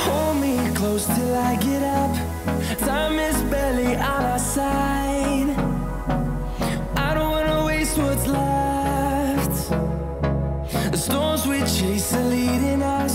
Hold me close till I get up. Time is barely on our side. I don't wanna waste what's left. The storms we chase are leading us,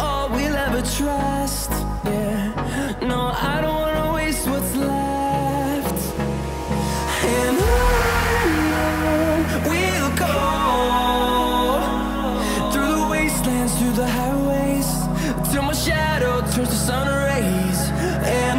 All we'll ever trust. Yeah. No, I don't wanna waste what's left. And on we'll go, through the wastelands, through the highways, till my shadow turns to sun rays. And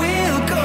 We'll go,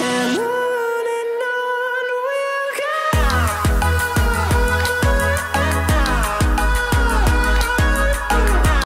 And on we'll go.